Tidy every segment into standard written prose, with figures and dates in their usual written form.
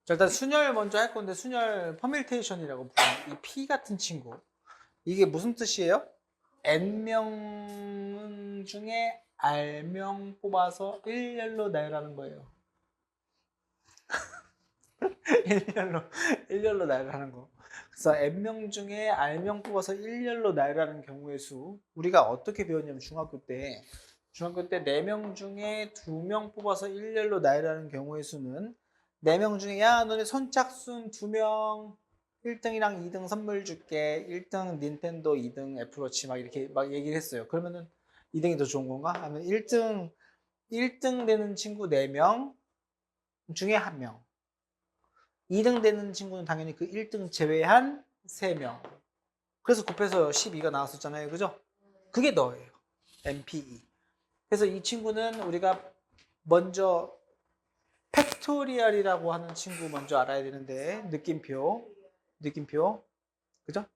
자, 일단 순열 먼저 할 건데 순열 퍼밀테이션이라고 부르는 이 P 같은 친구. 이게 무슨 뜻이에요? N명 중에 R명 뽑아서 일렬로 나열하는 거예요. 일렬로, 일렬로 나열하는 거. 그래서 N명 중에 R명 뽑아서 일렬로 나열하는 경우의 수. 우리가 어떻게 배웠냐면 중학교 때 4명 중에 2명 뽑아서 일렬로 나열하는 경우의 수는 4명 중에 야 너네 선착순 2명 1등이랑 2등 선물 줄게 1등 닌텐도 2등 애플워치 막 이렇게 막 얘기를 했어요. 그러면은 2등이 더 좋은 건가? 하면 1등 되는 친구 4명 중에 1명 2등 되는 친구는 당연히 그 1등 제외한 3명. 그래서 곱해서 12가 나왔었잖아요. 그죠? 그게 너예요. MPE. 그래서 이 친구는 우리가 먼저 팩토리얼이라고 하는 친구 먼저 알아야 되는데 느낌표. 그죠?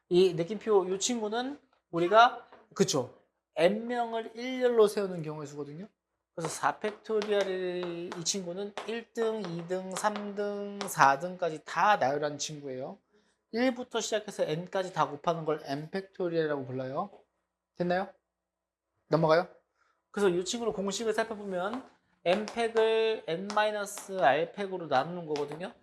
이 느낌표 이 친구는 우리가 그쵸? n명을 일렬로 세우는 경우의 수거든요. 그래서 4팩토리얼의 이 친구는 1등, 2등, 3등, 4등까지 다 나열한 친구예요. 1부터 시작해서 n까지 다 곱하는 걸 n팩토리얼이라고 불러요. 됐나요? 넘어가요? 그래서 이 친구를 공식을 살펴보면 n팩을 n-r팩으로 나누는 거거든요.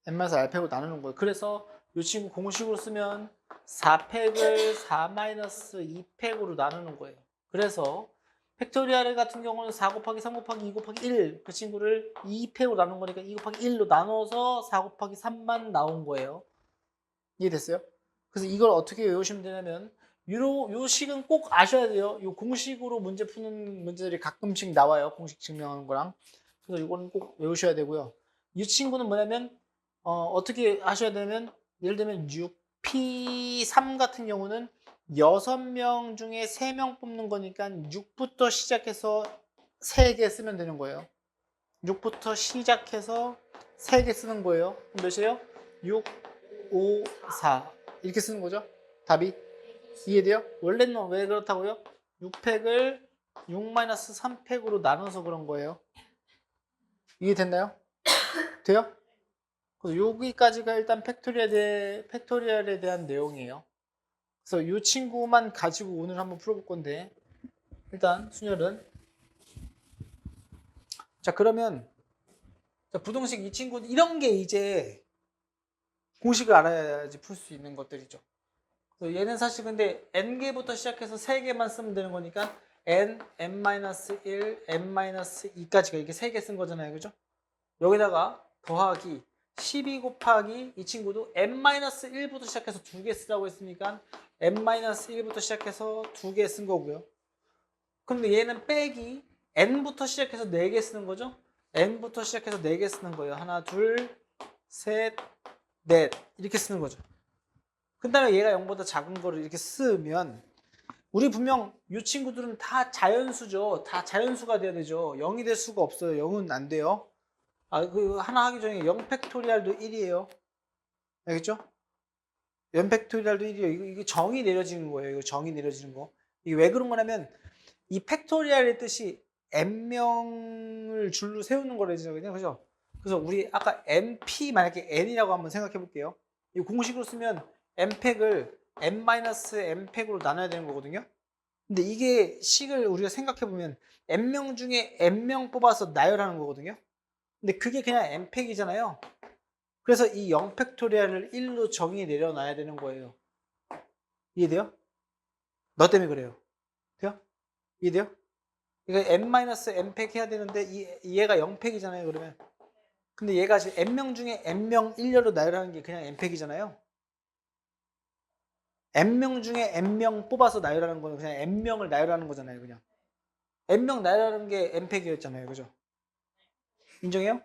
n-r팩으로 나누는 거예요. 그래서 이 친구 공식으로 쓰면 4팩을 4-2팩으로 나누는 거예요. 그래서 팩토리얼 같은 경우는 4 곱하기 3 곱하기 2 곱하기 1 그 친구를 2팩으로 나눈 거니까 2 곱하기 1로 나눠서 4 곱하기 3만 나온 거예요. 이해됐어요? 그래서 이걸 어떻게 외우시면 되냐면 요 식은 꼭 아셔야 돼요. 요 공식으로 문제 푸는 문제들이 가끔씩 나와요. 공식 증명하는 거랑. 그래서 이거는 꼭 외우셔야 되고요. 이 친구는 뭐냐면 어떻게 하셔야 되냐면 예를 들면 6P3 같은 경우는 6명 중에 3명 뽑는 거니까 6부터 시작해서 3개 쓰면 되는 거예요. 6부터 시작해서 3개 쓰는 거예요. 그럼 몇이에요? 6, 5, 4 이렇게 쓰는 거죠. 답이 이해돼요? 원래는 왜 그렇다고요? 6팩을 6-3팩으로 나눠서 그런 거예요. 이해됐나요? 돼요? 그래서 여기까지가 일단 팩토리얼에 대한 내용이에요. 그래서 이 친구만 가지고 오늘 한번 풀어볼 건데 일단 순열은 자 그러면 자, 부동식 이 친구 이런 게 이제 공식을 알아야지 풀 수 있는 것들이죠. 얘는 사실 근데 n개부터 시작해서 3개만 쓰면 되는 거니까 n, n-1, n-2까지가 이렇게 3개 쓴 거잖아요. 그죠? 여기다가 더하기 12 곱하기 이 친구도 n-1부터 시작해서 2개 쓰라고 했으니까 n-1부터 시작해서 2개 쓴 거고요. 근데 얘는 빼기 n부터 시작해서 4개 쓰는 거죠? n부터 시작해서 4개 쓰는 거예요. 하나, 둘, 셋, 넷 이렇게 쓰는 거죠. 그 다음에 얘가 0보다 작은 거를 이렇게 쓰면 우리 분명 이 친구들은 다 자연수죠. 다 자연수가 돼야 되죠. 0이 될 수가 없어요. 0은 안 돼요. 그 하나 하기 전에 0 팩토리얼도 1이에요. 알겠죠? 0 팩토리얼도 1이에요. 이게 정이 내려지는 거예요. 이거 정이 내려지는 거. 이게 왜 그런 거냐면 이 팩토리얼의 뜻이 n명을 줄로 세우는 거라잖아요. 그죠? 그래서 우리 아까 np 만약에 n이라고 한번 생각해 볼게요. 이 공식으로 쓰면 n팩을 n-n팩으로 나눠야 되는 거거든요. 근데 이게 식을 우리가 생각해 보면 n명 중에 n명 뽑아서 나열하는 거거든요. 근데 그게 그냥 n팩이잖아요. 그래서 이 0 팩토리얼을 1로 정의 내려놔야 되는 거예요. 이해돼요? 너 때문에 그래요. 돼요? 이해돼요? 이거 n-n팩 해야 되는데 얘가 0팩이잖아요. 그러면 근데 얘가 지금 n명 중에 n명 1렬로 나열하는 게 그냥 n팩이잖아요. n명 중에 n명 뽑아서 나열하는 거는 그냥 n명을 나열하는 거잖아요. 그냥 n명 나열하는 게 n팩이었잖아요. 그죠? 인정해요?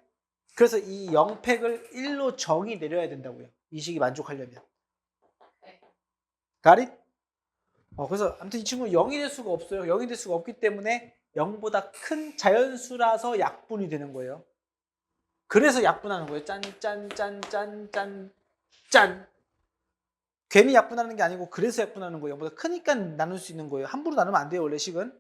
그래서 이 0팩을 1로 정의 내려야 된다고요. 이 식이 만족하려면. Got it? 그래서 아무튼 이 친구는 0이 될 수가 없어요. 0이 될 수가 없기 때문에 0보다 큰 자연수라서 약분이 되는 거예요. 그래서 약분하는 거예요. 짠, 짠, 짠, 짠, 짠, 짠. 괜히 약분하는 게 아니고 그래서 약분하는 거예요. 0보다 크니까 나눌 수 있는 거예요. 함부로 나누면 안 돼요. 원래 식은.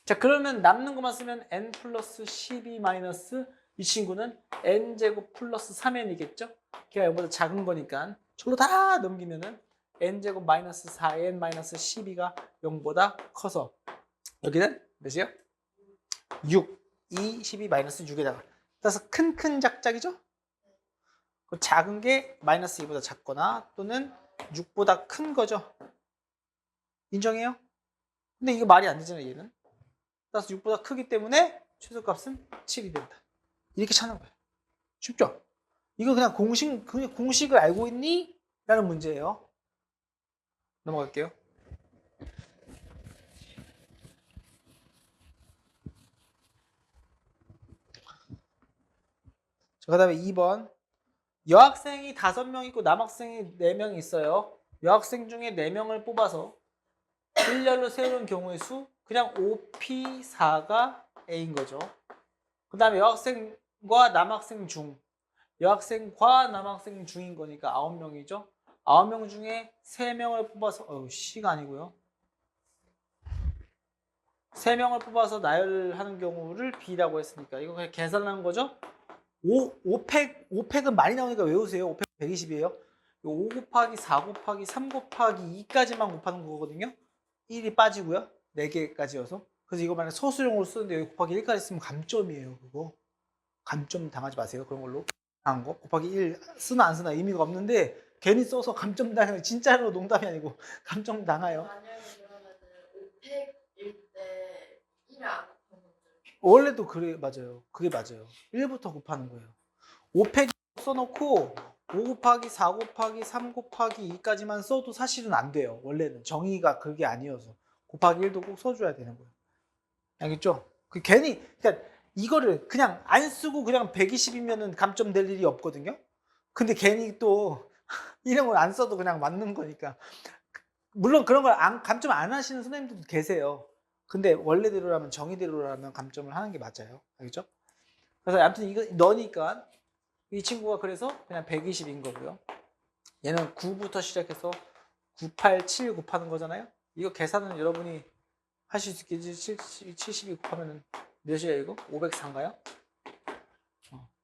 자, 그러면 남는 것만 쓰면 n 플러스 12 마이너스 이 친구는 n제곱 플러스 3n이겠죠? 걔가 이거보다 작은 거니까 저로 다 넘기면은 n제곱 마이너스 4n 마이너스 12가 0보다 커서 여기는 몇이요? 6, 2, 12 마이너스 6에다가 따라서 큰 작작이죠? 그 작은 게 마이너스 2보다 작거나 또는 6보다 큰 거죠. 인정해요? 근데 이거 말이 안 되잖아요, 얘는. 따라서 6보다 크기 때문에 최소값은 7이 된다. 이렇게 찾는 거예요. 쉽죠? 이거 그냥 공식을 알고 있니? 라는 문제예요. 넘어갈게요. 자, 그 다음에 2번. 여학생이 5명 있고 남학생이 4명 있어요. 여학생 중에 4명을 뽑아서 일렬로 세우는 경우의 수 그냥 5P4가 A인 거죠. 그 다음에 여학생과 남학생 중 여학생과 남학생 중인 거니까 9명이죠. 9명 중에 3명을 뽑아서 C가 아니고요. 3명을 뽑아서 나열하는 경우를 B라고 했으니까 이거 그냥 계산하는 거죠. 5팩은 많이 나오니까 외우세요. 5팩 120이에요. 5 곱하기 4 곱하기 3 곱하기 2까지만 곱하는 거거든요. 1이 빠지고요. 4개까지여서. 그래서 이거 만약 소수용으로 쓰는데 여기 곱하기 1까지 쓰면 감점이에요. 그거. 감점 당하지 마세요. 그런 걸로. 당한 거. 곱하기 1 쓰나 안 쓰나 의미가 없는데 괜히 써서 감점 당해요. 진짜로 농담이 아니고 감점 당해요. 만약에 그러면은 5팩일 때 1을 안 곱하면 원래도 그래 맞아요. 그게 맞아요. 1부터 곱하는 거예요. 5팩 써놓고 5 곱하기 4 곱하기 3 곱하기 2까지만 써도 사실은 안 돼요. 원래는 정의가 그게 아니어서 곱하기 1도 꼭 써줘야 되는 거예요. 알겠죠? 그 괜히 그러니까 이거를 그냥 안 쓰고 그냥 120이면은 감점 될 일이 없거든요. 근데 괜히 또 이런 걸 안 써도 그냥 맞는 거니까. 물론 그런 걸 감점 안 하시는 선생님들도 계세요. 근데 원래대로라면 정의대로라면 감점을 하는 게 맞아요. 알겠죠? 그래서 아무튼 이거 너니까 이 친구가 그래서 그냥 120인 거고요. 얘는 9부터 시작해서 9, 8, 7 곱하는 거잖아요. 이거 계산은 여러분이 하실 수 있겠지. 72 곱하면 몇이에요 이거? 504인가요?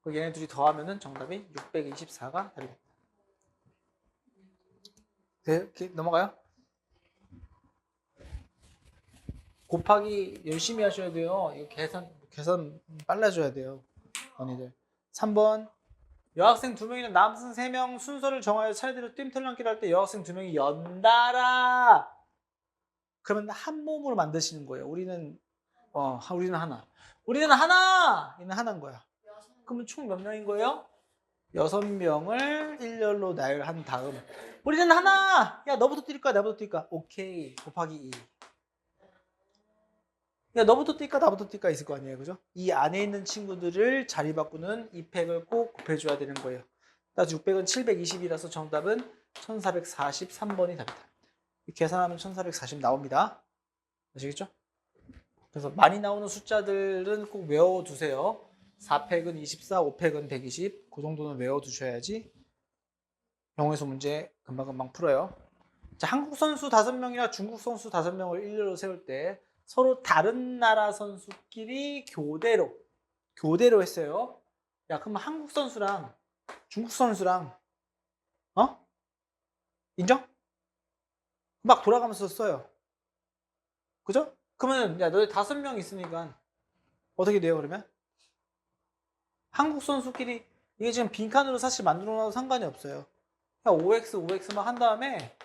그 얘네 둘이 더하면은 정답이 624가 답이 됩니다. 네, 이렇게 넘어가요. 곱하기 열심히 하셔야 돼요. 이거 계산 빨라져야 돼요. 언니들. 3번. 여학생 2명이나 남학생 3명 순서를 정하여 차례대로 뜀틀랑기를 할 때 여학생 2명이 연달아 그러면 한 몸으로 만드시는 거예요. 우리는 하나. 우리는 하나! 얘는 하나인 거야. 그러면 총 몇 명인 거예요? 6명을 일렬로 나열한 다음 우리는 하나! 야 너부터 뛸까 나부터 뛸까? 오케이. 곱하기 2. 야 너부터 뛸까 나부터 뛸까 있을 거 아니에요. 그죠? 이 안에 있는 친구들을 자리 바꾸는 이 팩을 꼭 곱해줘야 되는 거예요. 따라서 600은 720이라서 정답은 1443번이 답이다. 계산하면 1440 나옵니다. 아시겠죠? 그래서 많이 나오는 숫자들은 꼭 외워두세요. 4팩은 24, 5팩은 120. 그 정도는 외워두셔야지 영어에서 문제 금방금방 풀어요. 자, 한국 선수 5명이나 중국 선수 5명을 일렬로 세울 때 서로 다른 나라 선수끼리 교대로 했어요. 야, 그럼 한국 선수랑 중국 선수랑 인정? 막 돌아가면서 써요. 그죠? 그러면 야, 너희 5명 있으니까 어떻게 돼요, 그러면? 한국 선수끼리 이게 지금 빈칸으로 사실 만들어 놔도 상관이 없어요. 그냥 5x만 한 다음에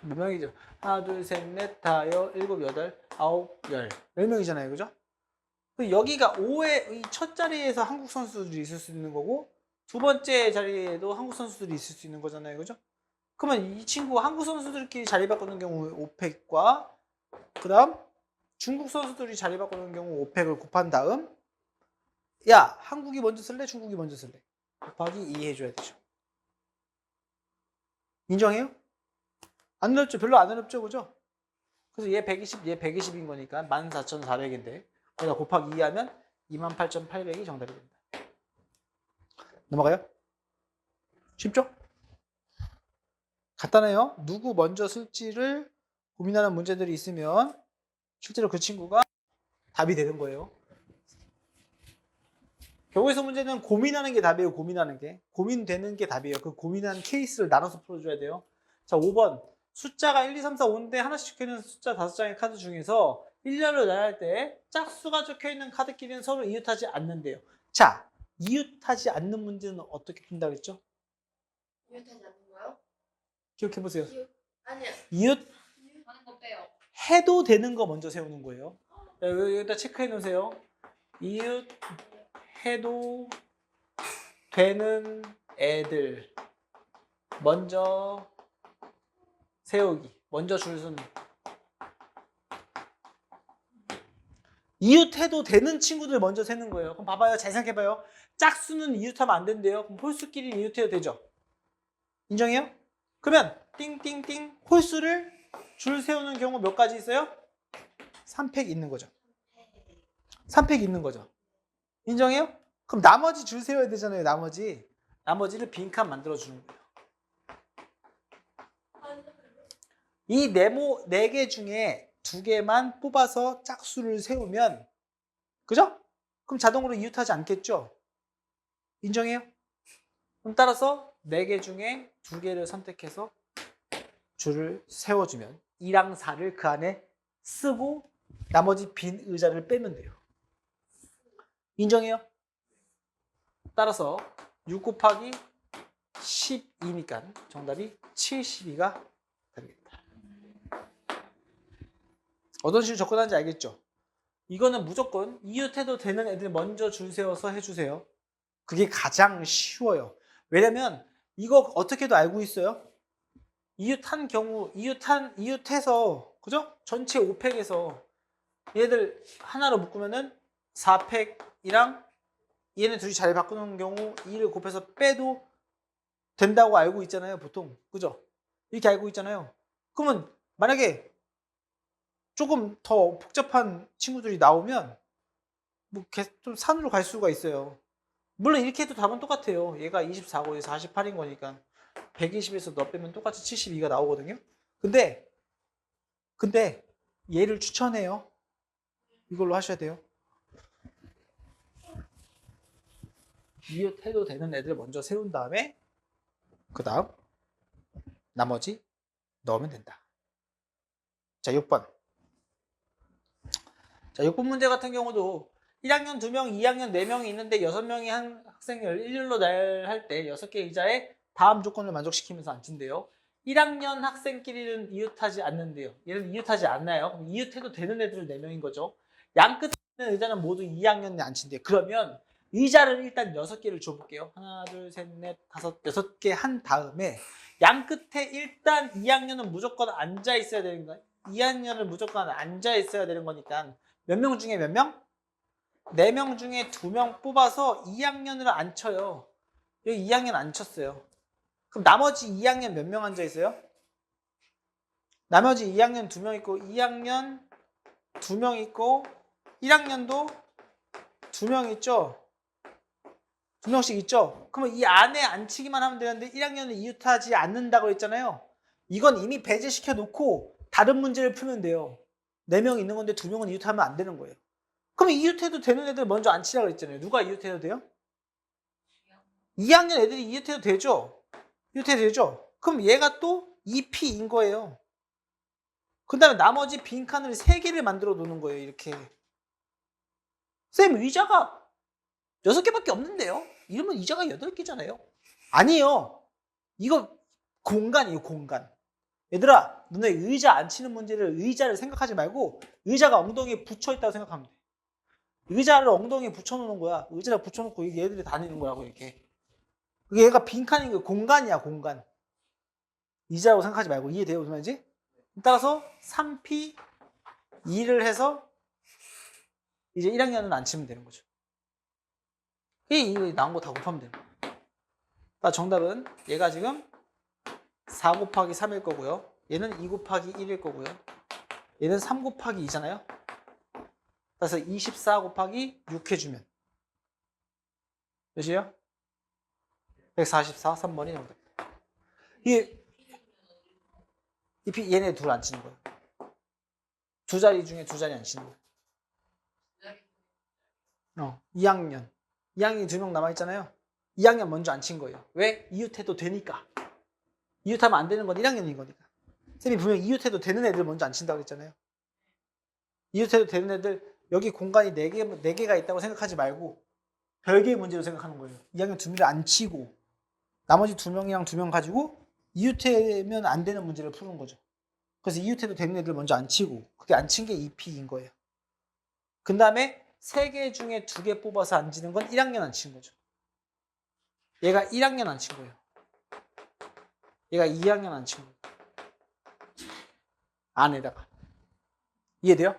몇 명이죠? 하나, 둘, 셋, 넷, 다, 일곱, 여덟, 아홉, 10명이잖아요. 그죠? 여기가 5의 이 첫 자리에서 한국 선수들이 있을 수 있는 거고 두 번째 자리에도 한국 선수들이 있을 수 있는 거잖아요. 그죠? 그러면 이 친구 한국 선수들끼리 자리 바꾸는 경우 5팩과 그 다음 중국 선수들이 자리 바꾸는 경우 5팩을 곱한 다음 야 한국이 먼저 쓸래? 중국이 먼저 쓸래? 곱하기 2 해줘야 되죠. 인정해요? 안 어렵죠? 별로 안 어렵죠? 그죠? 그래서 얘 120, 얘 120인 거니까 14,400인데 거기다 곱하기 2 하면 28,800이 정답이 됩니다. 넘어가요? 쉽죠? 간단해요. 누구 먼저 쓸지를 고민하는 문제들이 있으면 실제로 그 친구가 답이 되는 거예요. 경우에서 문제는 고민하는 게 답이에요. 고민하는 게. 고민되는 게 답이에요. 그 고민한 케이스를 나눠서 풀어줘야 돼요. 자, 5번. 숫자가 1, 2, 3, 4, 5인데 하나씩 적혀있는 숫자 5장의 카드 중에서 1년을 나열할 때 짝수가 적혀있는 카드끼리는 서로 이웃하지 않는데요. 자, 이웃하지 않는 문제는 어떻게 푼다 그랬죠? 이웃하지 않는 거요? 기억해보세요. 아니야. 이웃 하는 거 빼요. 해도 되는 거 먼저 세우는 거예요. 자, 여기다 체크해 놓으세요. 이웃 해도 되는 애들 먼저 세우기. 먼저 줄 서는. 이웃해도 되는 친구들 먼저 세는 거예요. 그럼 봐봐요. 잘 생각해봐요. 짝수는 이웃하면 안 된대요. 그럼 홀수끼리 이웃해도 되죠? 인정해요? 그러면 띵띵띵 홀수를 줄 세우는 경우 몇 가지 있어요? 3팩 있는 거죠. 3팩 있는 거죠. 인정해요? 그럼 나머지 줄 세워야 되잖아요. 나머지를 빈칸 만들어 주는 거예요. 이 네모 4개 중에 2개만 뽑아서 짝수를 세우면 그죠? 그럼 자동으로 이웃하지 않겠죠? 인정해요? 그럼 따라서 4개 중에 2개를 선택해서 줄을 세워주면 2랑 4를 그 안에 쓰고 나머지 빈 의자를 빼면 돼요. 인정해요? 따라서 6 곱하기 12니까 정답이 72가 되겠다. 어떤 식으로 접근하는지 알겠죠? 이거는 무조건 이웃해도 되는 애들 먼저 줄 세워서 해주세요. 그게 가장 쉬워요. 왜냐면 이거 어떻게도 알고 있어요? 이웃한 경우, 이웃해서, 그죠? 전체 5팩에서 얘들 하나로 묶으면은 4팩이랑 얘네 둘이 자리 바꾸는 경우 2를 곱해서 빼도 된다고 알고 있잖아요, 보통. 그죠? 이렇게 알고 있잖아요. 그러면 만약에 조금 더 복잡한 친구들이 나오면 뭐 좀 산으로 갈 수가 있어요. 물론 이렇게 해도 답은 똑같아요. 얘가 24고 얘 48인 거니까 120에서 너 빼면 똑같이 72가 나오거든요. 근데 얘를 추천해요. 이걸로 하셔야 돼요. 이웃해도 되는 애들 먼저 세운 다음에 그 다음 나머지 넣으면 된다. 자, 6번. 자, 6번 문제 같은 경우도 1학년 2명, 2학년 4명이 있는데 6명이 한 학생을 일렬로 나열할 때 6개 의자에 다음 조건을 만족시키면서 앉힌대요. 1학년 학생끼리는 이웃하지 않는데요. 얘는 이웃하지 않나요? 그럼 이웃해도 되는 애들은 4명인 거죠. 양 끝에 있는 의자는 모두 2학년에 앉힌대요. 그러면 의자를 일단 6개를 줘볼게요. 하나, 둘, 셋, 넷, 다섯, 6개 한 다음에 양 끝에 일단 2학년은 무조건 앉아 있어야 되는 거예요. 2학년을 무조건 앉아 있어야 되는 거니까 몇 명 중에 몇 명? 4명 중에 2명 뽑아서 2학년을 앉혀요. 여기 2학년 앉혔어요. 그럼 나머지 2학년 몇 명 앉아 있어요? 나머지 2학년 2명 있고 2학년 2명 있고 1학년도 2명 있죠? 2명씩 있죠? 그러면 이 안에 앉히기만 하면 되는데 1학년은 이웃하지 않는다고 했잖아요. 이건 이미 배제시켜 놓고 다른 문제를 풀면 돼요. 4명 있는 건데 2명은 이웃하면 안 되는 거예요. 그럼 이웃해도 되는 애들 먼저 앉히라고 했잖아요. 누가 이웃해도 돼요? 2학년 애들이 이웃해도 되죠? 이웃해도 되죠? 그럼 얘가 또 2P인 거예요. 그 다음에 나머지 빈칸을 3개를 만들어 놓는 거예요. 이렇게. 쌤, 의자가 6개밖에 없는데요? 이러면 의자가 8개잖아요. 아니에요. 이거 공간이에요. 공간. 얘들아, 너네 의자 앉히는 문제를 의자를 생각하지 말고 의자가 엉덩이에 붙여있다고 생각하면 돼. 의자를 엉덩이에 붙여놓는 거야. 의자를 붙여놓고 얘들이 다니는 거라고 이렇게. 그게 얘가 빈칸인 거야. 공간이야, 공간. 의자라고 생각하지 말고. 이해돼요? 무슨 말인지? 따라서 3P 2를 해서 이제 1학년은 안 치면 되는 거죠. 이 나온 거 다 곱하면 되는 거야. 정답은 얘가 지금 4 곱하기 3일 거고요. 얘는 2 곱하기 1일 거고요. 얘는 3 곱하기 2잖아요. 그래서 24 곱하기 6 해주면 몇이에요? 144, 3번이 정답. 얘네 둘 안 치는 거예요. 두 자리 중에 두 자리 안 치는 거야. 2학년. 2학년이 2명 남아있잖아요. 2학년 먼저 안 친 거예요. 왜? 이웃해도 되니까. 이웃하면 안 되는 건 1학년인 거니까. 쌤이 분명 이웃해도 되는 애들 먼저 안 친다고 그랬잖아요. 이웃해도 되는 애들 여기 공간이 4개가 있다고 생각하지 말고 별개의 문제로 생각하는 거예요. 2학년 2명을 안 치고 나머지 2명이랑 2명 가지고 이웃해면 안 되는 문제를 푸는 거죠. 그래서 이웃해도 되는 애들 먼저 안 치고 그게 안 친 게 2픽인 거예요. 그 다음에 3개 중에 2개 뽑아서 안 치는 건 1학년 안 친 거죠. 얘가 1학년 안 친 거예요. 얘가 2학년 안 친 거예요. 안에다가. 이해돼요?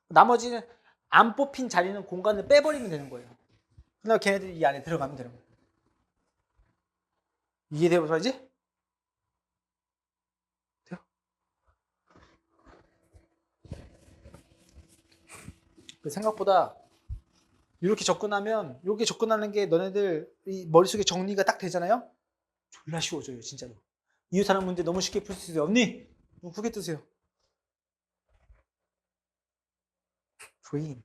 나머지는 안 뽑힌 자리는 공간을 빼버리면 되는 거예요. 그다음에 걔네들이 이 안에 들어가면 되는 거예요. 이해돼요? 무슨 말이지? 돼요? 생각보다 이렇게 접근하면 이렇게 접근하는 게 너네들 이 머릿속에 정리가 딱 되잖아요? 졸라 쉬워져요 진짜로. 이웃하는 문제 너무 쉽게 풀 수 있어요. 언니 크게 뜨세요. 조인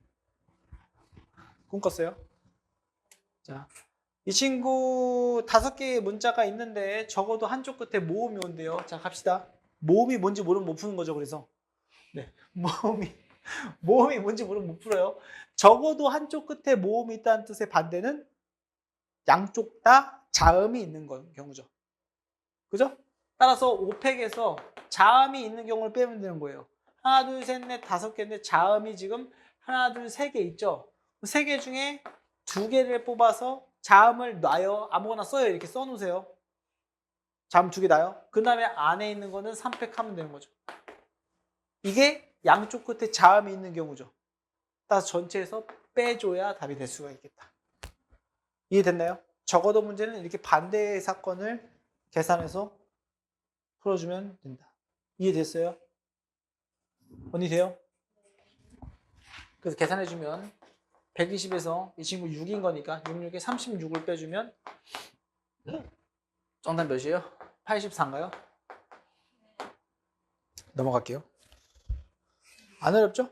꿈 꿨어요? 자, 이 친구 5개의 문자가 있는데 적어도 한쪽 끝에 모음이 온대요. 자 갑시다. 모음이 뭔지 모르면 못 푸는 거죠. 그래서 네, 모음이 뭔지 모르면 못 풀어요. 적어도 한쪽 끝에 모음이 있다는 뜻의 반대는 양쪽 다 자음이 있는 경우죠. 그죠? 따라서 5팩에서 자음이 있는 경우를 빼면 되는 거예요. 하나, 둘, 셋, 넷, 5개인데 자음이 지금 하나, 둘, 3개 있죠? 3개 중에 2개를 뽑아서 자음을 놔요. 아무거나 써요. 이렇게 써놓으세요. 자음 2개 놔요. 그 다음에 안에 있는 거는 3팩 하면 되는 거죠. 이게 양쪽 끝에 자음이 있는 경우죠. 따라서 전체에서 빼줘야 답이 될 수가 있겠다. 이해됐나요? 적어도 문제는 이렇게 반대의 사건을 계산해서 풀어주면 된다. 이해됐어요? 언니 돼요? 그래서 계산해주면 120에서 이 친구 6인 거니까 66에 36을 빼주면 정답 몇이에요? 84인가요? 넘어갈게요. 안 어렵죠?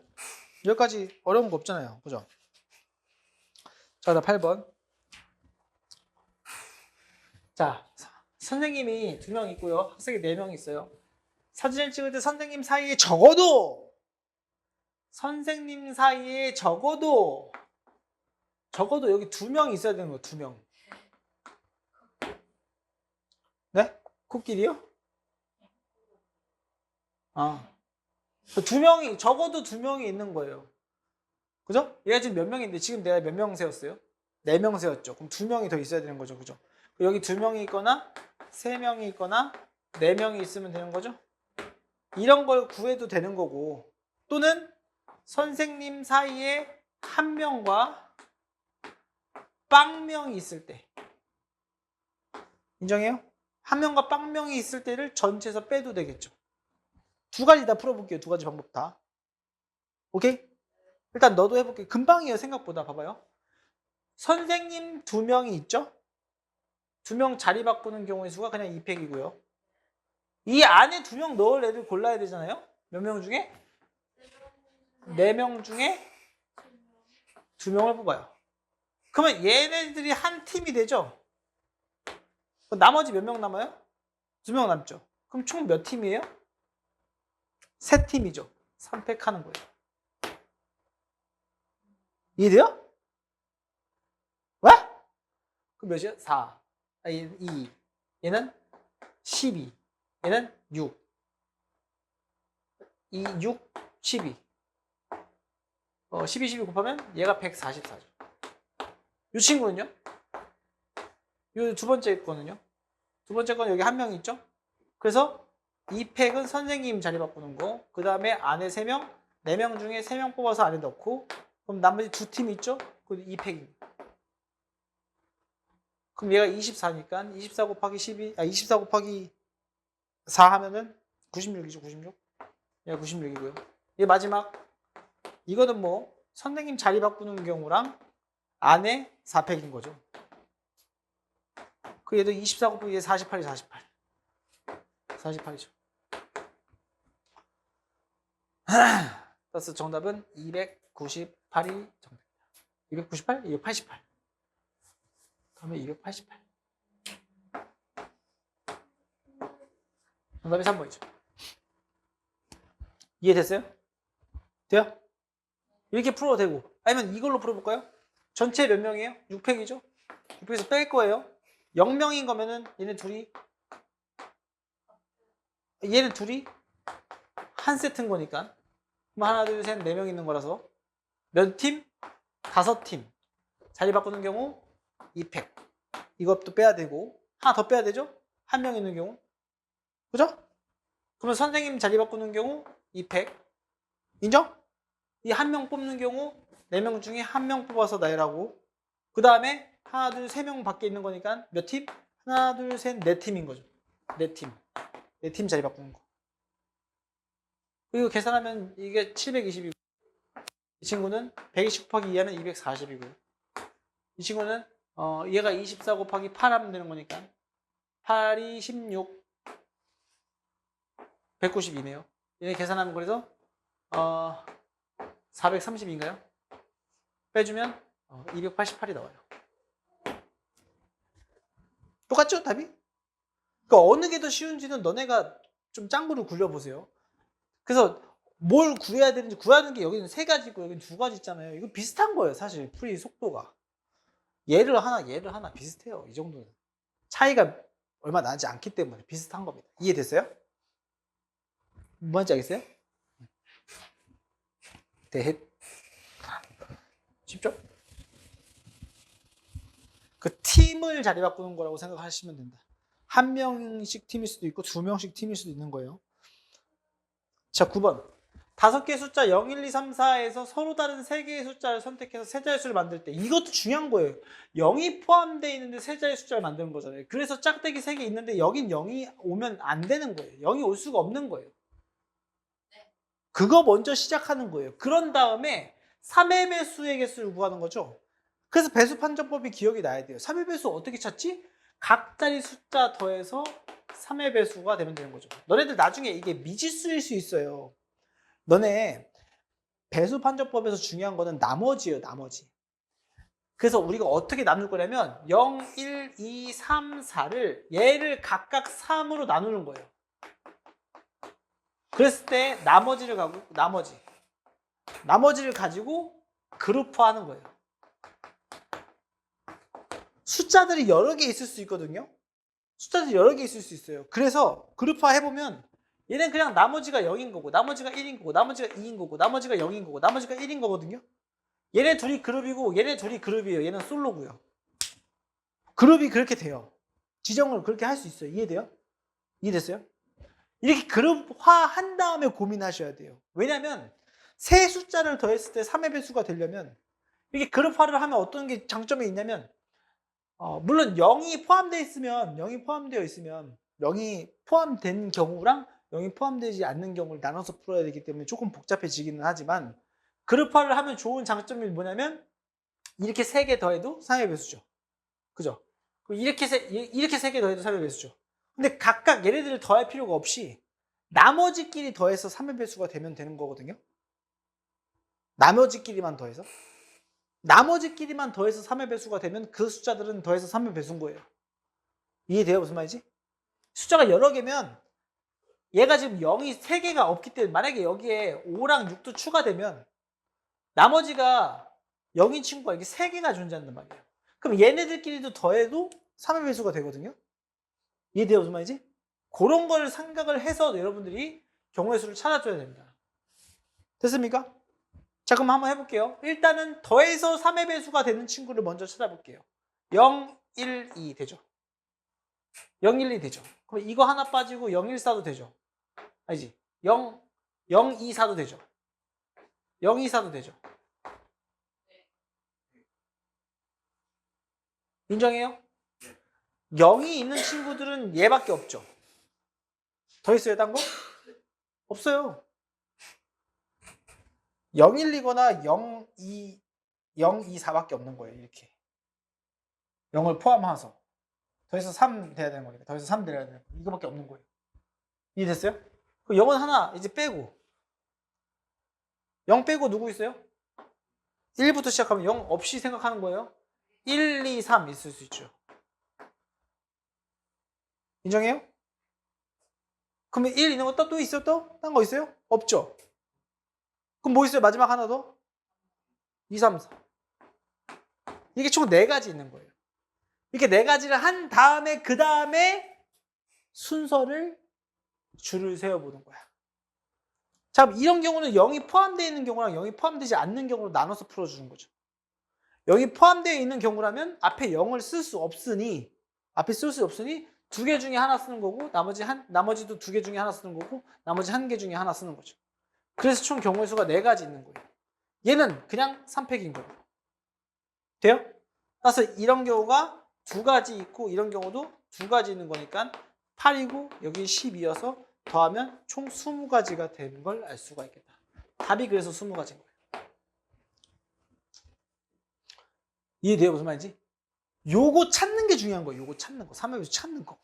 여기까지 어려운 거 없잖아요. 그죠? 자, 8번. 자, 선생님이 2명 있고요. 학생이 4명 있어요. 사진을 찍을 때 선생님 사이에 적어도 여기 2명이 있어야 되는 거예요. 2명. 네? 코끼리요? 아. 2명이, 적어도 2명이 있는 거예요. 그죠? 얘가 지금 몇 명인데 지금 내가 몇 명 세웠어요? 4명 세웠죠. 그럼 2명이 더 있어야 되는 거죠. 그죠? 여기 2명이 있거나 3명이 있거나 4명이 있으면 되는 거죠. 이런 걸 구해도 되는 거고, 또는 선생님 사이에 1명과 빵명이 있을 때, 인정해요? 1명과 빵명이 있을 때를 전체에서 빼도 되겠죠. 2가지 다 풀어볼게요. 2가지 방법 다. 오케이? 일단 너도 해볼게. 금방이에요. 생각보다. 봐봐요. 선생님 2명이 있죠? 2명 자리 바꾸는 경우의 수가 그냥 2팩이고요. 이 안에 2명 넣을 애들 골라야 되잖아요? 몇 명 중에? 4명 중에 2명을 뽑아요. 그러면 얘네들이 한 팀이 되죠? 나머지 몇 명 남아요? 2명 남죠? 그럼 총 몇 팀이에요? 3팀이죠. 3팩 하는 거예요. 이해돼요? 왜? 그럼 몇이야? 4. 2. 얘는 12. 얘는 6. 6, 12. 12, 12 곱하면 얘가 144죠. 이 친구는요? 이 두 번째 거는요? 두 번째 건 여기 1명 있죠? 그래서 이 팩은 선생님 자리 바꾸는 거. 그 다음에 안에 3명, 4명 중에 3명 뽑아서 안에 넣고, 그럼 나머지 2팀 있죠? 그럼 이 팩입니다. 그럼 얘가 24니까 24 곱하기 24 곱하기 4 하면은 96이죠, 96. 얘가 96이고요. 얘 마지막. 이거는 뭐 선생님 자리 바꾸는 경우랑 안에 4팩인 거죠. 그 얘도 24 곱하기 얘 48이 48. 48이죠. 그래서 정답은 298이 정답입니다. 298? 288. 다음에 288. 정답이 3번이죠. 이해됐어요? 돼요? 이렇게 풀어도 되고. 아니면 이걸로 풀어볼까요? 전체 몇 명이에요? 6팩이죠? 6팩에서 뺄 거예요. 0명인 거면은 얘네 둘이 한 세트인 거니까. 그럼 하나, 둘, 셋, 4명 있는 거라서. 몇 팀? 5팀. 자리 바꾸는 경우 2팩. 이것도 빼야 되고. 하나 더 빼야 되죠? 한 명 있는 경우. 그죠? 그러면 선생님 자리 바꾸는 경우 2팩. 인정? 이 한 명 뽑는 경우 4명 중에 한 명 뽑아서 나열하고. 그 다음에 하나, 둘, 3명 밖에 있는 거니까 몇 팀? 하나, 둘, 셋, 4팀인 거죠. 4팀. 4팀 자리 바꾸는 거. 그리고 계산하면 이게 720이고, 이 친구는 120 곱하기 2하면 240이고요. 이 친구는 얘가 24 곱하기 8 하면 되는 거니까 8이 16, 192네요. 얘네 계산하면 그래서 430인가요? 빼주면 288이 나와요. 똑같죠, 답이? 그러니까 어느 게 더 쉬운지는 너네가 좀 짱구를 굴려보세요. 그래서 뭘 구해야 되는지 구하는 게 여기는 3가지고 여기는 2가지 있잖아요. 이거 비슷한 거예요, 사실 풀이 속도가. 얘를 하나 비슷해요. 이 정도는 차이가 얼마 나지 않기 때문에 비슷한 겁니다. 이해됐어요? 뭔지 알겠어요? 대헷. 쉽죠? 그 팀을 자리 바꾸는 거라고 생각하시면 된다. 한 명씩 팀일 수도 있고 2명씩 팀일 수도 있는 거예요. 자, 9번. 5개의 숫자 0, 1, 2, 3, 4에서 서로 다른 3개의 숫자를 선택해서 세 자릿수를 만들 때 이것도 중요한 거예요. 0이 포함되어 있는데 세 자리 숫자를 만드는 거잖아요. 그래서 짝대기 3개 있는데 여긴 0이 오면 안 되는 거예요. 0이 올 수가 없는 거예요. 그거 먼저 시작하는 거예요. 그런 다음에 3의 배수의 개수를 구하는 거죠. 그래서 배수 판정법이 기억이 나야 돼요. 3의 배수 어떻게 찾지? 각자리 숫자 더해서 3의 배수가 되면 되는 거죠. 너네들 나중에 이게 미지수일 수 있어요. 너네 배수 판정법에서 중요한 거는 나머지예요, 나머지. 그래서 우리가 어떻게 나눌 거냐면 0, 1, 2, 3, 4를 얘를 각각 3으로 나누는 거예요. 그랬을 때 나머지를 가지고 그룹화하는 거예요. 숫자들이 여러 개 있을 수 있거든요. 숫자들이 여러 개 있을 수 있어요. 그래서 그룹화 해보면 얘는 그냥 나머지가 0인 거고 나머지가 1인 거고 나머지가 2인 거고 나머지가 0인 거고 나머지가 1인 거거든요. 얘네 둘이 그룹이고 얘네 둘이 그룹이에요. 얘는 솔로고요. 그룹이 그렇게 돼요. 지정을 그렇게 할 수 있어요. 이해돼요? 이해됐어요? 이렇게 그룹화 한 다음에 고민하셔야 돼요. 왜냐하면 세 숫자를 더했을 때 3의 배수가 되려면 이렇게 그룹화를 하면 어떤 게 장점이 있냐면 물론 0이 포함되어 있으면 0이 포함된 경우랑 0이 포함되지 않는 경우를 나눠서 풀어야 되기 때문에 조금 복잡해지기는 하지만 그룹화를 하면 좋은 장점이 뭐냐면 이렇게 3개 더해도 3의 배수죠. 그죠? 이렇게 3개 더해도 3의 배수죠. 근데 각각 얘네들을 더할 필요가 없이 나머지끼리 더해서 3의 배수가 되면 되는 거거든요. 나머지끼리만 더해서 3의 배수가 되면 그 숫자들은 더해서 3의 배수인 거예요. 이해돼요? 무슨 말이지? 숫자가 여러 개면 얘가 지금 0이 3개가 없기 때문에 만약에 여기에 5랑 6도 추가되면 나머지가 0인 친구가 이게 3개가 존재한단 말이에요. 그럼 얘네들끼리도 더해도 3의 배수가 되거든요. 이해돼요? 무슨 말이지? 그런 걸 생각을 해서 여러분들이 경우의 수를 찾아줘야 됩니다. 됐습니까? 자, 그럼 한번 해볼게요. 일단은 더해서 3의 배수가 되는 친구를 먼저 찾아볼게요. 0, 1, 2 되죠? 0, 1, 2 되죠? 그럼 이거 하나 빠지고 0, 1, 4도 되죠? 아니지? 0, 0, 2, 4도 되죠? 0, 2, 4도 되죠? 인정해요? 0이 있는 친구들은 얘밖에 없죠? 더 있어요, 딴 거? 없어요. 0, 1, 2거나 0, 2, 4밖에 없는 거예요, 이렇게. 0을 포함해서. 더해서 3 돼야 되는 거니까. 더해서 3 돼야 되는 거. 이거밖에 없는 거예요. 이해됐어요? 그 0은 하나 이제 빼고. 0 빼고 누구 있어요? 1부터 시작하면 0 없이 생각하는 거예요. 1, 2, 3 있을 수 있죠. 인정해요? 그러면 1 있는 거 또 있어요? 또? 딴 거 있어요? 없죠? 그럼 뭐 있어요? 마지막 하나 더? 2, 3, 4. 이게 총 4가지 있는 거예요. 이렇게 4가지를 한 다음에 그 다음에 순서를 줄을 세워보는 거야. 자, 이런 경우는 0이 포함되어 있는 경우랑 0이 포함되지 않는 경우로 나눠서 풀어주는 거죠. 0이 포함되어 있는 경우라면 앞에 0을 쓸 수 없으니 앞에 쓸 수 없으니 2개 중에 하나 쓰는 거고 나머지도 2개 중에 하나 쓰는 거고 나머지 1개 중에 하나 쓰는 거죠. 그래서 총 경우의 수가 4가지 있는 거예요. 얘는 그냥 3팩인 거예요. 돼요? 따라서 이런 경우가 2가지 있고 이런 경우도 2가지 있는 거니까 8이고 여기 12여서 더하면 총 20가지가 되는 걸 알 수가 있겠다. 답이 그래서 20가지인 거예요. 이해돼요? 무슨 말인지? 요거 찾는 게 중요한 거예요. 요거 찾는 거. 3회에서 찾는 거.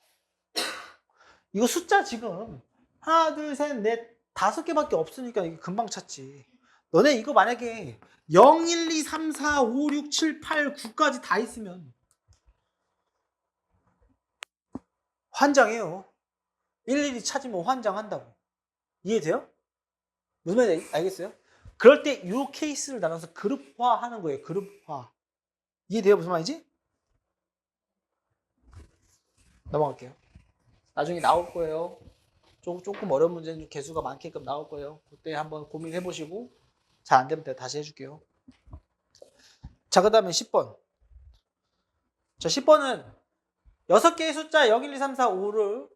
이거 숫자 지금 하나, 둘, 셋, 넷, 5개밖에 없으니까 이게 금방 찾지. 너네 이거 만약에 0, 1, 2, 3, 4, 5, 6, 7, 8, 9까지 다 있으면 환장해요. 일일이 찾으면 환장한다고. 이해돼요? 무슨 말인지 알겠어요? 그럴 때 이 케이스를 나눠서 그룹화하는 거예요. 그룹화. 이해돼요? 무슨 말인지? 넘어갈게요. 나중에 나올 거예요. 조금 어려운 문제는 개수가 많게끔 나올 거예요. 그때 한번 고민해 보시고 잘 안 되면 다시 해줄게요. 자, 그 다음에 10번. 자, 10번은 6개의 숫자 0, 1, 2, 3, 4, 5를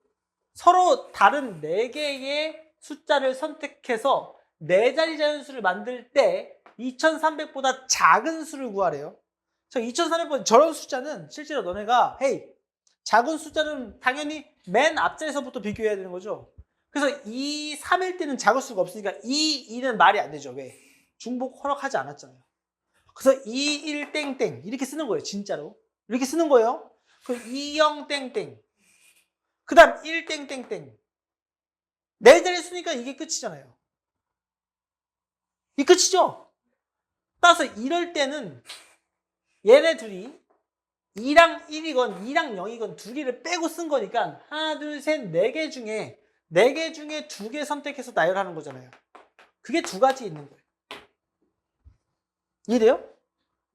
서로 다른 4개의 숫자를 선택해서 4자리 자연수를 만들 때 2300보다 작은 수를 구하래요. 자, 2300보다 저런 숫자는 실제로 너네가 헤이 작은 숫자는 당연히 맨 앞자리에서부터 비교해야 되는 거죠. 그래서 2, 3일 때는 작을 수가 없으니까 2, 2는 말이 안 되죠. 왜? 중복 허락하지 않았잖아요. 그래서 2, 1, 땡땡 이렇게 쓰는 거예요. 진짜로. 이렇게 쓰는 거예요. 그 2, 0, 땡땡 그 다음 1, 땡땡땡 4자리 수니까 이게 끝이잖아요. 이 끝이죠? 따라서 이럴 때는 얘네 둘이 2랑 1이건 2랑 0이건 2개를 빼고 쓴 거니까 하나, 둘, 셋, 4개 중에 2개 선택해서 나열하는 거잖아요. 그게 2가지 있는 거예요. 이해돼요?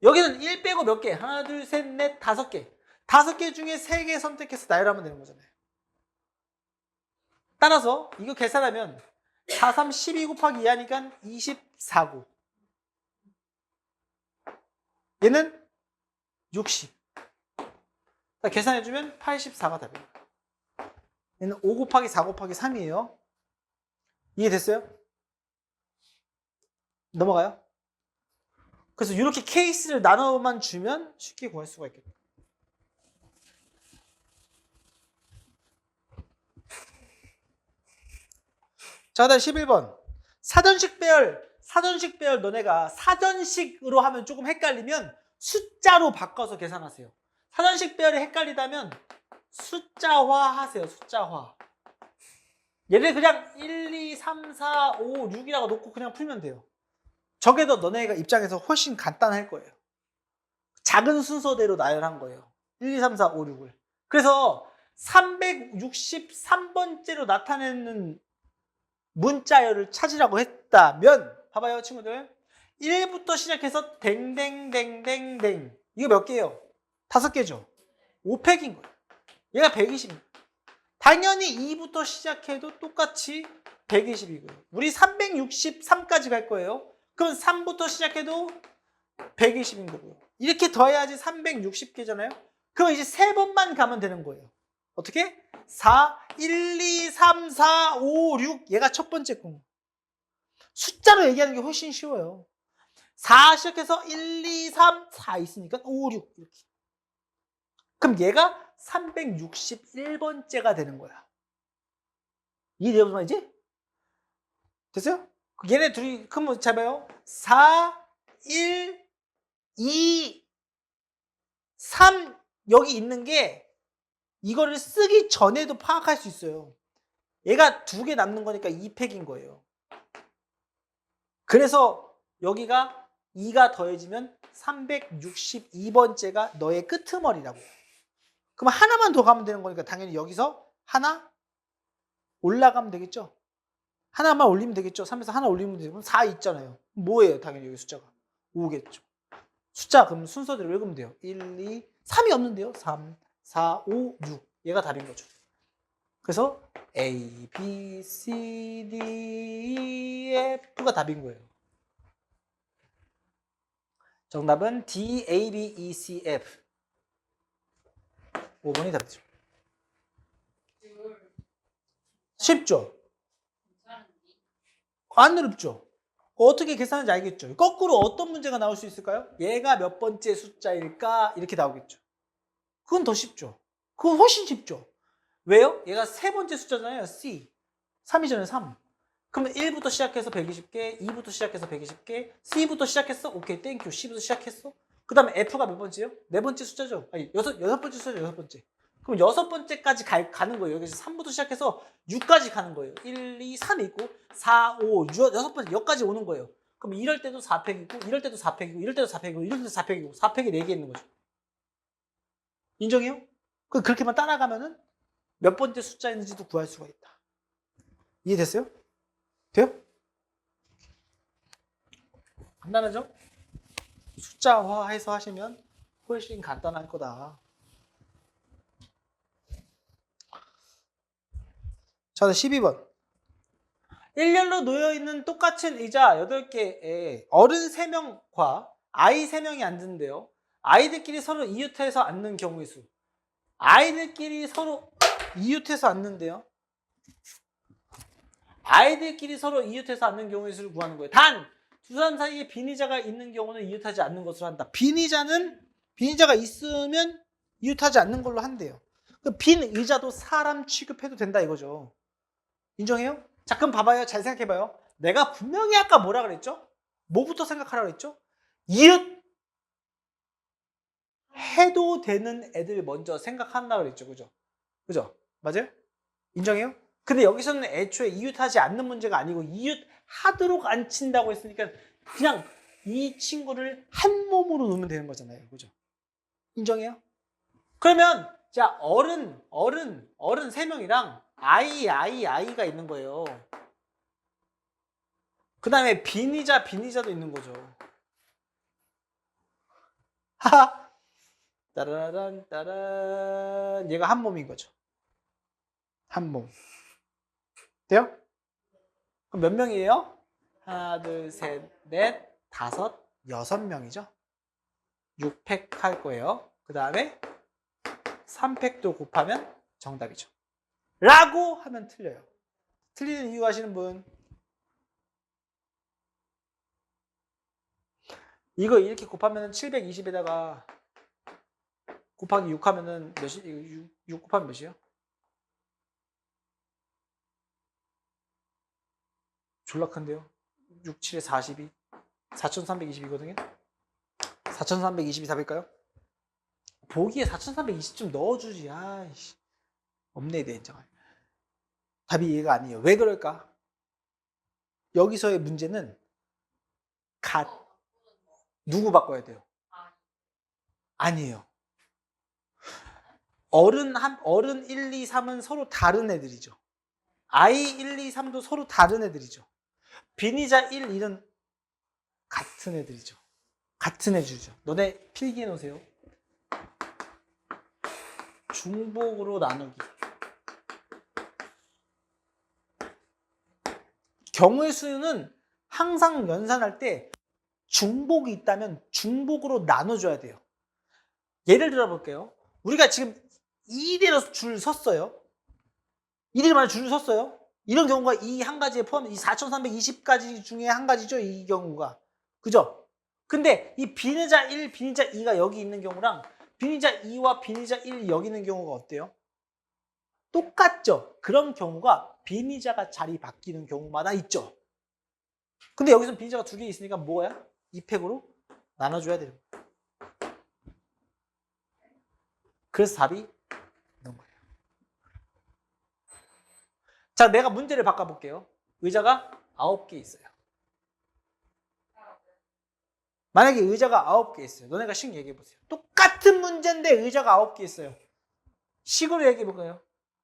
여기는 1 빼고 몇 개? 하나, 둘, 셋, 넷, 5개. 5개 중에 3개 선택해서 나열하면 되는 거잖아요. 따라서 이거 계산하면 4, 3, 12 곱하기 2 하니까 24고 얘는 60. 계산해주면 84가 답이에요. 얘는 5 곱하기 4 곱하기 3이에요. 이해됐어요? 넘어가요? 그래서 이렇게 케이스를 나눠만 주면 쉽게 구할 수가 있겠다. 자, 그다음 11번. 사전식 배열 너네가 사전식으로 하면 조금 헷갈리면 숫자로 바꿔서 계산하세요. 사전식 배열이 헷갈리다면 숫자화 하세요. 숫자화. 얘를 그냥 1, 2, 3, 4, 5, 6이라고 놓고 그냥 풀면 돼요. 저게 더 너네가 입장에서 훨씬 간단할 거예요. 작은 순서대로 나열한 거예요. 1, 2, 3, 4, 5, 6을. 그래서 363번째로 나타내는 문자열을 찾으라고 했다면 봐봐요 친구들 1부터 시작해서 댕댕댕댕댕 이거 몇 개예요? 5개죠? 5팩인 거예요. 얘가 120입니다. 당연히 2부터 시작해도 똑같이 120이고요. 우리 363까지 갈 거예요. 그럼 3부터 시작해도 120인 거고요. 이렇게 더해야지 360개잖아요. 그럼 이제 3번만 가면 되는 거예요. 어떻게? 4, 1, 2, 3, 4, 5, 6 얘가 첫 번째 공. 숫자로 얘기하는 게 훨씬 쉬워요. 4 시작해서 1, 2, 3, 4 있으니까 5, 6 이렇게. 그럼 얘가 361번째가 되는 거야. 이해돼요? 무슨 말이지? 됐어요? 얘네 둘이 그럼 잘 봐요. 4, 1, 2, 3 여기 있는 게 이거를 쓰기 전에도 파악할 수 있어요. 얘가 2개 남는 거니까 2팩인 거예요. 그래서 여기가 2가 더해지면 362번째가 너의 끄트머리라고. 그럼 하나만 더 가면 되는 거니까 당연히 여기서 하나 올라가면 되겠죠. 하나만 올리면 되겠죠. 3에서 하나 올리면 되죠. 그럼 4 있잖아요. 뭐예요? 당연히 여기 숫자가 5겠죠. 숫자 그럼 순서대로 읽으면 돼요. 1, 2, 3이 없는데요. 3, 4, 5, 6. 얘가 답인 거죠. 그래서 A, B, C, D, E, F가 답인 거예요. 정답은 D, A, B, E, C, F. 5번이 답이죠. 쉽죠? 안 어렵죠? 어떻게 계산하는지 알겠죠? 거꾸로 어떤 문제가 나올 수 있을까요? 얘가 몇 번째 숫자일까? 이렇게 나오겠죠. 그건 더 쉽죠. 그건 훨씬 쉽죠. 왜요? 얘가 세 번째 숫자잖아요. C. 3이잖아요. 3. 그러면 1부터 시작해서 120개, 2부터 시작해서 120개, C부터 시작했어? 오케이, 땡큐. C부터 시작했어? 그 다음에 F가 몇 번째요? 네 번째 숫자죠. 아니, 여섯 번째 숫자죠. 여섯 번째. 그럼 여섯 번째까지 가는 거예요. 여기서 3부터 시작해서 6까지 가는 거예요. 1, 2, 3 있고 4, 5, 6, 여섯 번째 여기까지 오는 거예요. 그럼 이럴 때도 4팩이고 이럴 때도 4팩이고 이럴 때도 4팩이고 이럴 때도 4팩이고 4팩이 4개 있는 거죠. 인정해요? 그렇게만 따라가면은 몇 번째 숫자인지도 구할 수가 있다. 이해됐어요? 돼요? 간단하죠? 숫자화해서 하시면 훨씬 간단할 거다. 자, 12번. 일렬로 놓여있는 똑같은 의자 8개에 어른 3명과 아이 3명이 앉는데요. 아이들끼리 서로 이웃해서 앉는 경우의 수. 아이들끼리 서로 이웃해서 앉는데요. 아이들끼리 서로 이웃해서 앉는 경우의 수를 구하는 거예요. 단! 두 사람 사이에 빈의자가 있는 경우는 이웃하지 않는 것으로 한다. 빈의자가 있으면 이웃하지 않는 걸로 한대요. 빈의자도 사람 취급해도 된다 이거죠. 인정해요? 자, 그럼 봐봐요. 잘 생각해봐요. 내가 분명히 아까 뭐라 그랬죠? 뭐부터 생각하라 그랬죠? 이웃 해도 되는 애들 먼저 생각한다 그랬죠. 그죠? 그죠? 맞아요? 인정해요? 근데 여기서는 애초에 이웃하지 않는 문제가 아니고 이웃 하도록 안 친다고 했으니까 그냥 이 친구를 한 몸으로 놓으면 되는 거잖아요. 그죠? 인정해요? 그러면 자, 어른 3명이랑 아이가 있는 거예요. 그 다음에 빈의자도 있는 거죠. 하하. 따라란 따란. 얘가 한 몸인 거죠. 한 몸. 돼요? 그럼 몇 명이에요? 하나, 둘, 셋, 넷, 다섯, 6명이죠. 6팩 할 거예요. 그 다음에 3팩도 곱하면 정답이죠. 라고 하면 틀려요. 틀리는 이유 아시는 분? 이거 이렇게 곱하면 720에다가 곱하기 6 하면은 몇이? 6 곱하면 몇이요? 졸라 큰데요? 6, 7에 42. 4320이거든요? 4320이 답일까요? 보기에 4320 좀 넣어주지. 아이씨. 없네, 내 인정할. 답이 얘가 아니에요. 왜 그럴까? 여기서의 문제는 누구 바꿔야 돼요? 아니에요. 어른 1, 2, 3은 서로 다른 애들이죠. 아이 1, 2, 3도 서로 다른 애들이죠. 빈의자 1, 2는 같은 애들이죠. 같은 애들이죠. 너네 필기해 놓으세요. 중복으로 나누기. 경우의 수는 항상 연산할 때 중복이 있다면 중복으로 나눠줘야 돼요. 예를 들어 볼게요. 우리가 지금 이대로 줄 섰어요. 이대로 만약 줄 섰어요. 이런 경우가 이 한 가지에 포함, 이 4320가지 중에 한 가지죠. 이 경우가. 그죠? 근데 이 빈의자 1, 빈의자 2가 여기 있는 경우랑 빈의자 2와 빈의자 1이 여기 있는 경우가 어때요? 똑같죠? 그런 경우가 빈의자가 자리 바뀌는 경우마다 있죠. 근데 여기서 빈의자가 두 개 있으니까 뭐야? 2팩으로 나눠줘야 되는 거예요. 그래서 답이 이런 거예요. 자, 내가 문제를 바꿔볼게요. 의자가 9개 있어요. 만약에 의자가 9개 있어요. 너네가 식 얘기해 보세요. 똑같은 문제인데 의자가 9개 있어요. 식으로 얘기해 볼까요?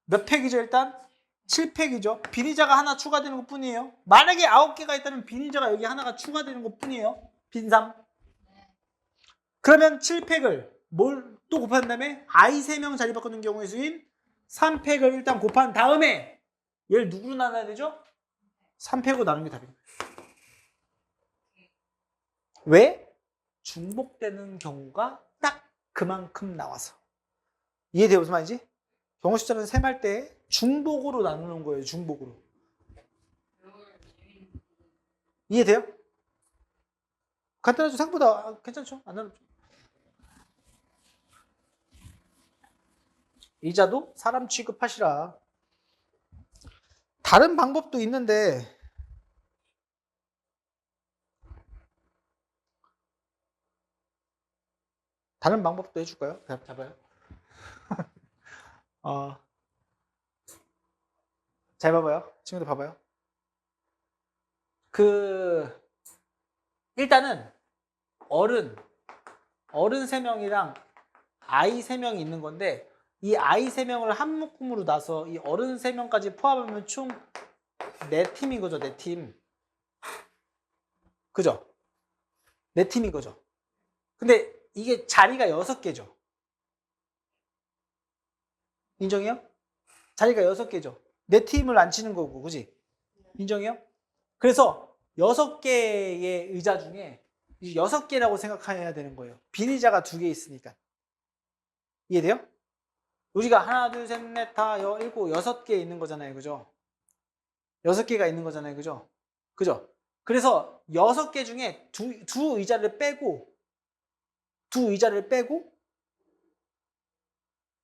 몇 팩이죠 일단? 7팩이죠. 빈의자가 하나 추가되는 것 뿐이에요. 만약에 9개가 있다면 빈의자가 여기 하나가 추가되는 것 뿐이에요. 빈3. 그러면 7팩을 뭘 또 곱한 다음에 I 3명 자리 바꾸는 경우의 수인 3팩을 일단 곱한 다음에 얘를 누구로 나눠야 되죠? 3팩으로 나누는 게 답입니다. 왜? 중복되는 경우가 딱 그만큼 나와서. 이해돼요? 무슨 말인지? 경우 숫자는 셈할 때 중복으로 나누는 거예요. 중복으로. 이해돼요? 간단하죠? 생각보다 괜찮죠? 안 어렵죠? 이자도 사람 취급하시라. 다른 방법도 있는데 다른 방법도 해줄까요? 잡아요. 잘 봐봐요. 친구들 봐봐요. 일단은 어른 3명이랑 아이 3명이 있는 건데 이 아이 3명을 한 묶음으로 나서 이 어른 3명까지 포함하면 총 4팀인 거죠. 4팀. 그죠? 4팀인 거죠. 근데 이게 자리가 6개죠. 인정해요? 자리가 6개죠. 4팀을 안 치는 거고, 그지? 인정해요? 그래서 6개의 의자 중에 6개라고 생각해야 되는 거예요. 빈의자가 2개 있으니까. 이해돼요? 우리가 하나, 둘, 셋, 넷, 다, 일곱, 6개 있는 거잖아요. 그죠? 6개가 있는 거잖아요. 그죠? 그죠? 그래서 6개 중에 두 의자를 빼고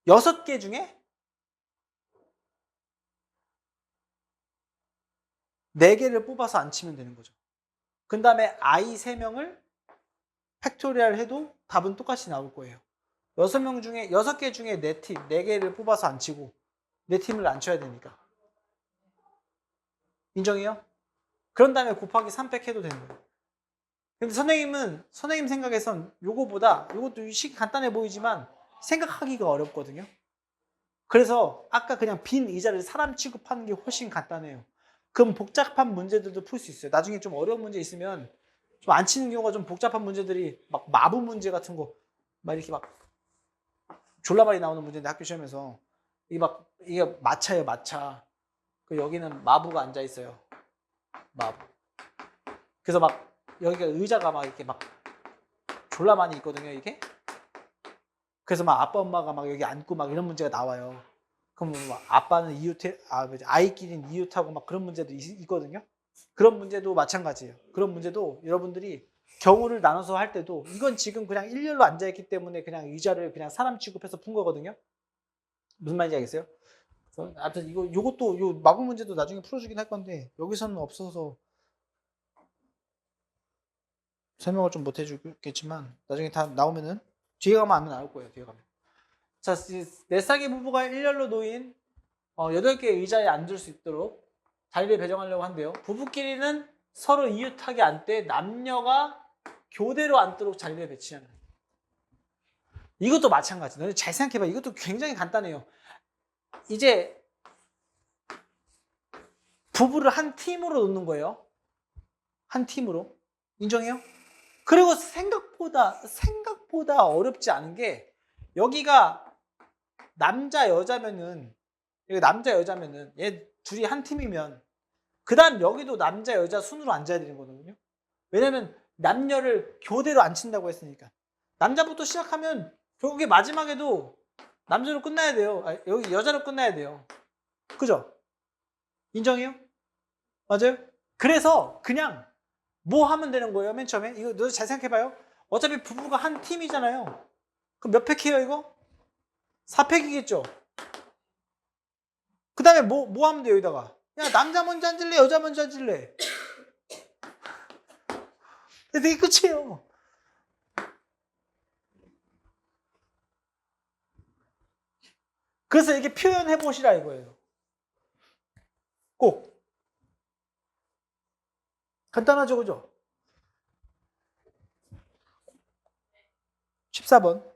6개 중에 4개를 뽑아서 안 치면 되는 거죠. 그 다음에 I 3명을 팩토리얼 해도 답은 똑같이 나올 거예요. 6개 중에 4팀, 4개를 뽑아서 안 치고 4팀을 안 쳐야 되니까. 인정해요? 그런 다음에 곱하기 3팩 해도 되는 거예요. 근데 선생님 생각에선 요것도 식이 간단해 보이지만 생각하기가 어렵거든요. 그래서 아까 그냥 빈 의자를 사람 취급하는 게 훨씬 간단해요. 그럼 복잡한 문제들도 풀 수 있어요. 나중에 좀 어려운 문제 있으면 좀 안 치는 경우가 좀 복잡한 문제들이 막 마부 문제 같은 거 막 이렇게 막 졸라 많이 나오는 문제인데 학교 시험에서 이게 마차예요. 마차. 그 여기는 마부가 앉아 있어요. 마부. 그래서 막 여기가 의자가 막 이렇게 막 졸라 많이 있거든요. 이게. 그래서 막 아빠 엄마가 막 여기 앉고 막 이런 문제가 나와요. 그럼 막 아빠는 아이끼리는 이웃하고 막 그런 문제도 있거든요. 그런 문제도 마찬가지예요. 그런 문제도 여러분들이 경우를 나눠서 할 때도 이건 지금 그냥 일렬로 앉아있기 때문에 그냥 의자를 그냥 사람 취급해서 푼 거거든요. 무슨 말인지 알겠어요? 아무튼 요것도 요 마구 문제도 나중에 풀어주긴 할 건데 여기서는 없어서 설명을 좀 못 해주겠지만 나중에 다 나오면은 뒤에 가면 안 나올 거예요. 뒤에 가면. 자, 네 쌍의 부부가 일렬로 놓인 8개의 의자에 앉을 수 있도록 자리를 배정하려고 한대요. 부부끼리는 서로 이웃하게 앉되 남녀가 교대로 앉도록 자리를 배치하는. 이것도 마찬가지. 너네 잘 생각해봐. 이것도 굉장히 간단해요. 이제 부부를 한 팀으로 놓는 거예요. 한 팀으로. 인정해요? 그리고 생각보다 어렵지 않은 게 여기가 남자 여자면은 얘 둘이 한 팀이면 그 다음 여기도 남자 여자 순으로 앉아야 되는 거거든요. 왜냐면 남녀를 교대로 앉힌다고 했으니까. 남자부터 시작하면 결국에 마지막에도 남자로 끝나야 돼요. 여기 여자로 끝나야 돼요. 그죠? 인정해요? 맞아요? 그래서 그냥 뭐 하면 되는 거예요? 맨 처음에 이거 너 잘 생각해봐요. 어차피 부부가 한 팀이잖아요. 그럼 몇 팩이에요 이거? 4팩이겠죠? 그 다음에 뭐 하면 돼요 여기다가? 야 남자 먼저 앉을래? 여자 먼저 앉을래? 되게 끝이에요. 그래서 이렇게 표현해 보시라 이거예요. 꼭. 간단하죠, 그죠? 14번.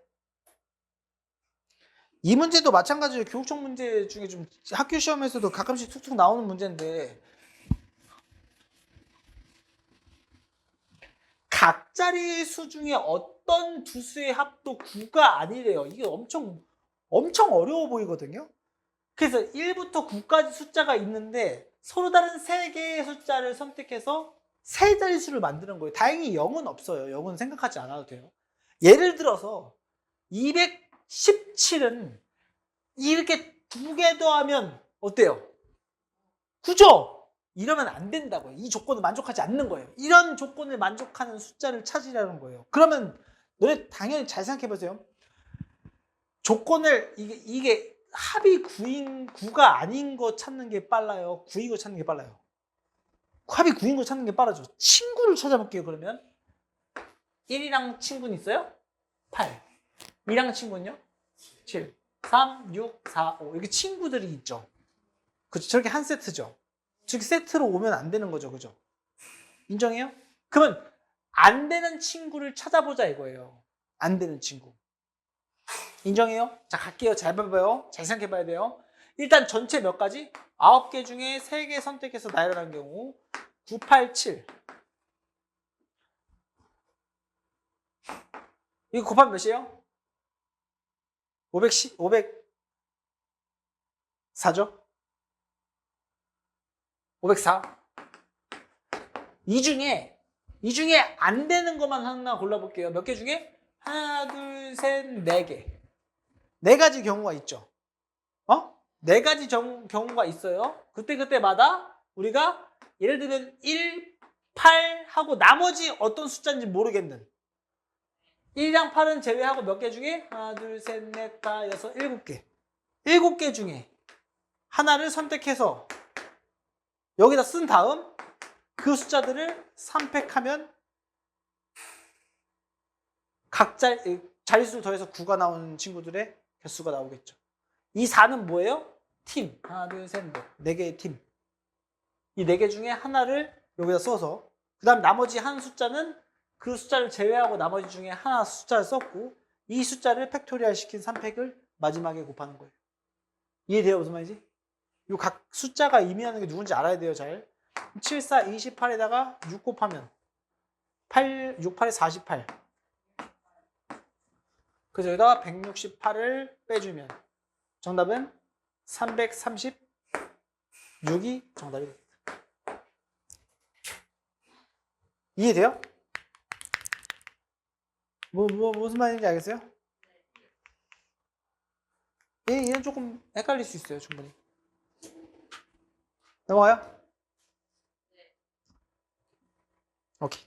이 문제도 마찬가지로 교육청 문제 중에 좀 학교 시험에서도 가끔씩 툭툭 나오는 문제인데 각자리 수 중에 어떤 두 수의 합도 9가 아니래요. 이게 엄청 어려워 보이거든요. 그래서 1부터 9까지 숫자가 있는데 서로 다른 3개의 숫자를 선택해서 세 자릿수를 만드는 거예요. 다행히 0은 없어요. 0은 생각하지 않아도 돼요. 예를 들어서 217은 이렇게 2개 더하면 어때요? 9죠? 이러면 안 된다고요. 이 조건을 만족하지 않는 거예요. 이런 조건을 만족하는 숫자를 찾으라는 거예요. 그러면 너네 당연히 잘 생각해 보세요. 조건을 이게 합이 9가 아닌 거 찾는 게 빨라요? 9인 거 찾는 게 빨라요? 합이 9인 거 찾는 게 빠르죠. 친구를 찾아볼게요. 그러면 1이랑 친구는 있어요? 8. 2랑 친구는요? 7. 3, 6, 4, 5 이렇게 친구들이 있죠. 그렇죠. 저렇게 한 세트죠. 즉 세트로 오면 안 되는 거죠. 그죠? 인정해요? 그러면 안 되는 친구를 찾아보자 이거예요. 안 되는 친구. 인정해요? 자, 갈게요. 잘 봐봐요. 잘 생각해 봐야 돼요. 일단 전체 몇 가지? 9개 중에 3개 선택해서 나열한 경우 9, 8, 7. 이거 곱하면 몇이에요? 504죠? 504. 이 중에 안 되는 것만 하나 골라볼게요. 몇 개 중에? 하나, 둘, 셋, 4개. 4가지 경우가 있죠. 네 가지 경우가 있어요. 그때마다 우리가 예를 들면 1, 8 하고 나머지 어떤 숫자인지 모르겠는 1이랑 8은 제외하고 몇 개 중에? 하나, 둘, 셋, 넷, 다, 여섯, 7개. 7개 중에 하나를 선택해서 여기다 쓴 다음 그 숫자들을 3팩하면 각 자릿수를 더해서 9가 나오는 친구들의 개수가 나오겠죠. 이 4는 뭐예요? 팀. 하나, 둘, 셋, 넷. 4개의 팀. 이 4개 중에 하나를 여기다 써서 그 다음 나머지 한 숫자는 그 숫자를 제외하고 나머지 중에 하나 숫자를 썼고 이 숫자를 팩토리얼 시킨 3팩을 마지막에 곱하는 거예요. 이해돼요? 무슨 말인지? 이 각 숫자가 의미하는 게 누군지 알아야 돼요. 잘. 7, 4, 28에다가 6 곱하면 8, 6, 8에 48. 그래서 여기다가 168을 빼주면 정답은 336이 정답이 됩니다. 이해돼요? 무슨 말인지 알겠어요? 얘는 조금 헷갈릴 수 있어요, 충분히. 넘어가요? 오케이.